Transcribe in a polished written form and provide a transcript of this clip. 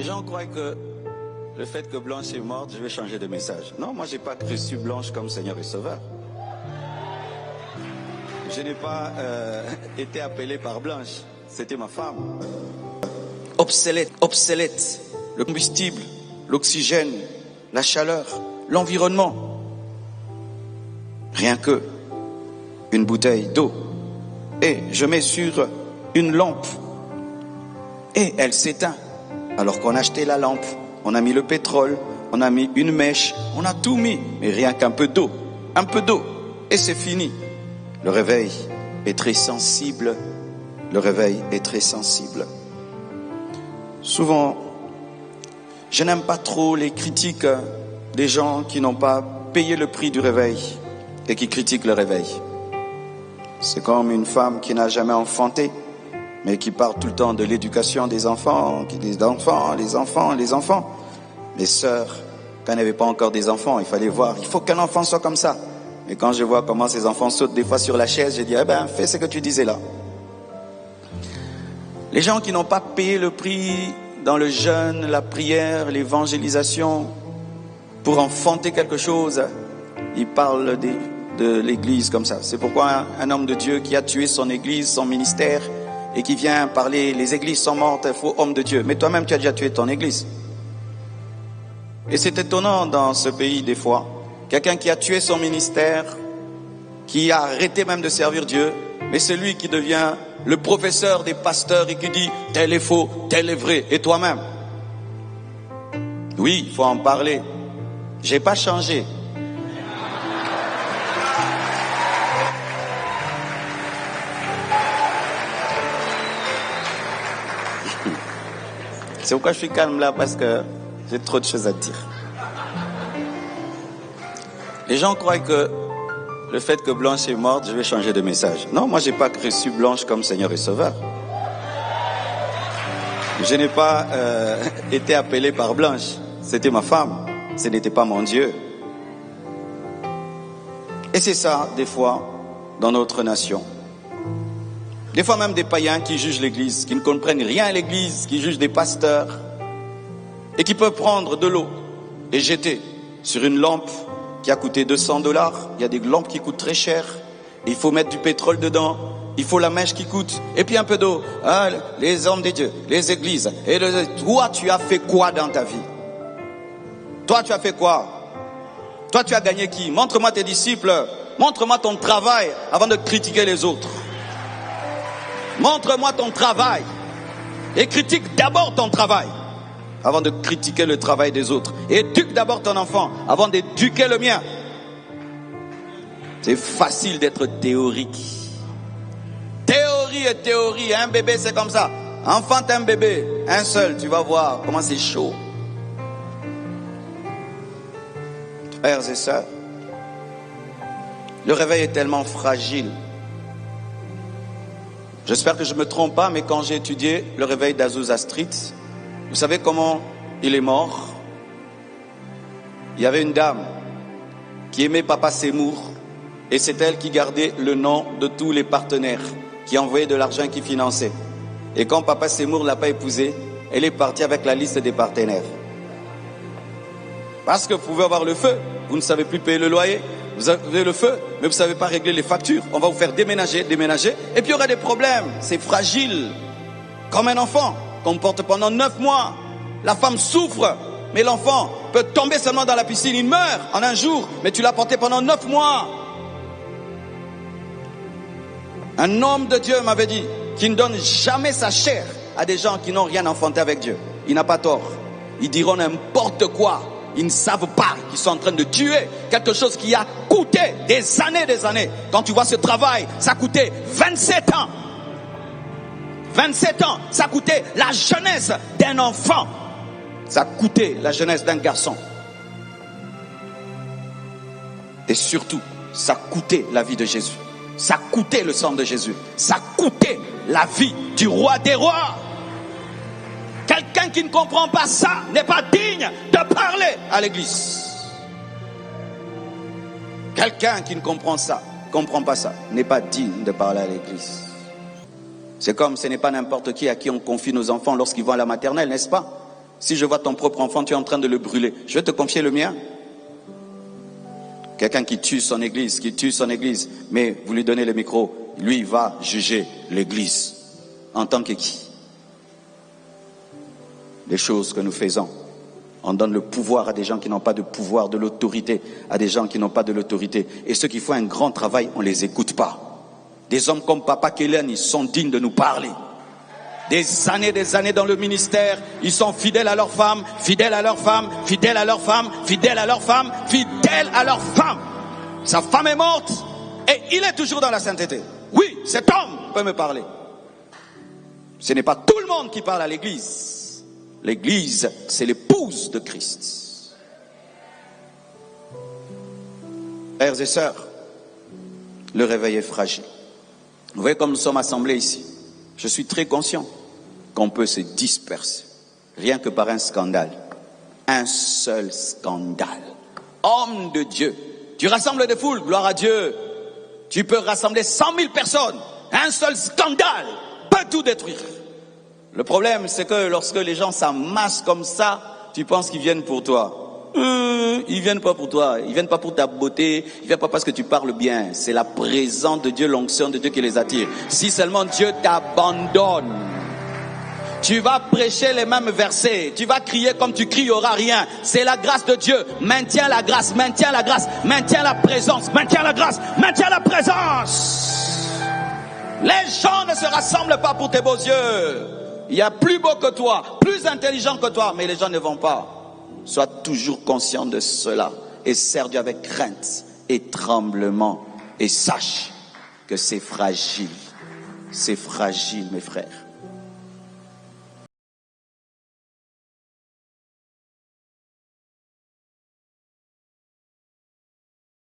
gens croient que le fait que Blanche est morte, je vais changer de message. Non, moi, j'ai pas reçu Blanche comme Seigneur et Sauveur. Je n'ai pas été appelé par Blanche. C'était ma femme. Obsolète. Le combustible, l'oxygène, la chaleur, l'environnement. Rien que une bouteille d'eau. Et je mets sur une lampe. Et elle s'éteint. Alors qu'on a acheté la lampe, on a mis le pétrole, on a mis une mèche, on a tout mis. Mais rien qu'un peu d'eau. Un peu d'eau. Et c'est fini. Le réveil est très sensible. Le réveil est très sensible. Souvent, je n'aime pas trop les critiques des gens qui n'ont pas payé le prix du réveil et qui critiquent le réveil. C'est comme une femme qui n'a jamais enfanté, mais qui parle tout le temps de l'éducation des enfants, qui dit les enfants. Mes sœurs, quand elles n'avaient pas encore des enfants, il fallait voir, il faut qu'un enfant soit comme ça. Mais quand je vois comment ces enfants sautent des fois sur la chaise, je dis, fais ce que tu disais là. Les gens qui n'ont pas payé le prix dans le jeûne, la prière, l'évangélisation, pour enfanter quelque chose, ils parlent de l'église comme ça. C'est pourquoi un homme de Dieu qui a tué son église, son ministère, et qui vient parler, les églises sont mortes, il faut homme de Dieu. Mais toi-même, tu as déjà tué ton église. Et c'est étonnant dans ce pays des fois. Quelqu'un qui a tué son ministère, qui a arrêté même de servir Dieu, mais c'est lui qui devient le professeur des pasteurs et qui dit tel est faux, tel est vrai. Et toi-même? Oui, il faut en parler. J'ai pas changé. C'est pourquoi je suis calme là, parce que j'ai trop de choses à dire. Les gens croient que le fait que Blanche est morte, je vais changer de message. Non, moi j'ai pas reçu Blanche comme Seigneur et Sauveur. Je n'ai pas été appelé par Blanche. C'était ma femme. Ce n'était pas mon Dieu. Et c'est ça, des fois, dans notre nation. Des fois même des païens qui jugent l'église, qui ne comprennent rien à l'église, qui jugent des pasteurs, et qui peuvent prendre de l'eau et jeter sur une lampe qui a coûté $200. Il y a des lampes qui coûtent très cher. Il faut mettre du pétrole dedans. Il faut la mèche qui coûte. Et puis un peu d'eau. Ah, les hommes de Dieu, les églises. Et toi, tu as fait quoi dans ta vie? Toi, tu as fait quoi? Toi, tu as gagné qui? Montre-moi tes disciples. Montre-moi ton travail avant de critiquer les autres. Montre-moi ton travail. Et critique d'abord ton travail avant de critiquer le travail des autres. Éduque d'abord ton enfant avant d'éduquer le mien. C'est facile d'être théorique. Théorie et théorie. Un bébé, c'est comme ça. Enfante un bébé, un seul, tu vas voir comment c'est chaud. Frères et sœurs, le réveil est tellement fragile. J'espère que je ne me trompe pas, mais quand j'ai étudié le réveil d'Azusa Street, vous savez comment il est mort? Il y avait une dame qui aimait Papa Seymour et c'est elle qui gardait le nom de tous les partenaires, qui envoyait de l'argent, qui finançait. Et quand Papa Seymour ne l'a pas épousée, elle est partie avec la liste des partenaires. Parce que vous pouvez avoir le feu, vous ne savez plus payer le loyer, vous avez le feu, mais vous ne savez pas régler les factures. On va vous faire déménager, et puis il y aura des problèmes. C'est fragile, comme un enfant qu'on porte pendant 9 mois. La femme souffre, mais l'enfant peut tomber seulement dans la piscine. Il meurt en un jour, mais tu l'as porté pendant 9 mois. Un homme de Dieu m'avait dit qu'il ne donne jamais sa chair à des gens qui n'ont rien enfanté avec Dieu. Il n'a pas tort. Ils diront n'importe quoi. Ils ne savent pas qu'ils sont en train de tuer quelque chose qui a coûté des années. Quand tu vois ce travail, ça a coûté 27 ans. 27 ans, ça a coûté la jeunesse d'un enfant. Ça a coûté la jeunesse d'un garçon. Et surtout, ça a coûté la vie de Jésus. Ça a coûté le sang de Jésus. Ça a coûté la vie du roi des rois. Quelqu'un qui ne comprend pas ça n'est pas digne de parler à l'église. Quelqu'un qui ne comprend pas ça, n'est pas digne de parler à l'église. C'est comme ce n'est pas n'importe qui à qui on confie nos enfants lorsqu'ils vont à la maternelle, n'est-ce pas? Si je vois ton propre enfant, tu es en train de le brûler, je vais te confier le mien. Quelqu'un qui tue son église, mais vous lui donnez le micro, lui va juger l'église. En tant que qui? Les choses que nous faisons. On donne le pouvoir à des gens qui n'ont pas de pouvoir, de l'autorité, à des gens qui n'ont pas de l'autorité. Et ceux qui font un grand travail, on ne les écoute pas. Des hommes comme Papa Kélian, ils sont dignes de nous parler. Des années dans le ministère, ils sont fidèles à leurs femmes, fidèles à leurs femmes, fidèles à leurs femmes, fidèles à leurs femmes, fidèles à leurs femmes. Sa femme est morte et il est toujours dans la sainteté. Oui, cet homme peut me parler. Ce n'est pas tout le monde qui parle à l'église. L'église, c'est l'épouse de Christ. Frères et sœurs, le réveil est fragile. Vous voyez comme nous sommes assemblés ici. Je suis très conscient qu'on peut se disperser, rien que par un scandale. Un seul scandale. Homme de Dieu, tu rassembles des foules, gloire à Dieu. Tu peux rassembler 100 000 personnes. Un seul scandale peut tout détruire. Le problème, c'est que lorsque les gens s'amassent comme ça, tu penses qu'ils viennent pour toi. Ils viennent pas pour toi, ils viennent pas pour ta beauté, ils viennent pas parce que tu parles bien. C'est la présence de Dieu, l'onction de Dieu qui les attire. Si seulement Dieu t'abandonne, tu vas prêcher les mêmes versets, tu vas crier comme tu cries, il n'y aura rien. C'est la grâce de Dieu. Maintiens la grâce, maintiens la grâce, maintiens la présence, maintiens la grâce, maintiens la présence. Les gens ne se rassemblent pas pour tes beaux yeux. Il y a plus beau que toi, plus intelligent que toi, mais les gens ne vont pas. Sois toujours conscient de cela et sers Dieu avec crainte et tremblement et sache que c'est fragile mes frères.